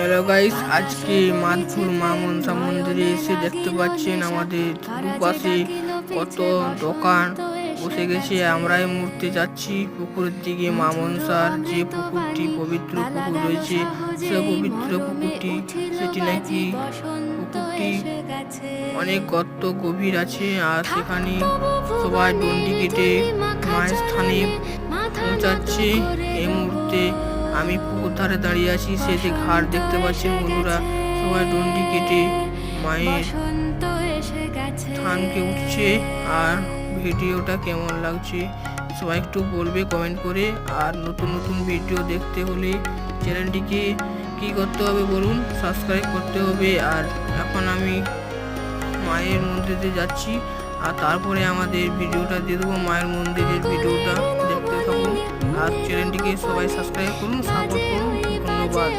Hello guys, আজকে মাধপুর মা মনসা মন্দিরে এসে দেখতে পাচ্ছেন আমাদের দুপাশে কত দোকান বসে গেছে। আমরা এই মুহূর্তে যাচ্ছি পুকুরের দিকে। মা মনসার যে পুকুরটি পবিত্র পুকুর রয়েছে, সে পবিত্র পুকুরটি সেটি নাকি পুকুরটি অনেক গর্ত গভীর আছে, আর সেখানে সবাই ডন্ডি কেটে মায়ের স্থানে পৌঁছাচ্ছে। এই মুহূর্তে আমি পুকুর ধারে দাঁড়িয়ে আছি, সে যে ঘাট দেখতে পাচ্ছেন বন্ধুরা, সবাই ডন্ডি কেটে মায়ের স্থানকে উঠছে। আর ভিডিওটা কেমন লাগছে সবাই একটু বলবে কমেন্ট করে। আর নতুন নতুন ভিডিও দেখতে হলে চ্যানেলটিকে কি করতে হবে বলুন, সাবস্ক্রাইব করতে হবে। আর এখন আমি মায়ের মন্দিরে যাচ্ছি, আর তারপরে আমাদের ভিডিওটা দিয়ে দেবো। মায়ের মন্দিরের ভিডিওটা দেখতে থাকুন, আর চ্যানেলটিকে সবাই সাবস্ক্রাইব করুন, সাপোর্ট করুন। ধন্যবাদ।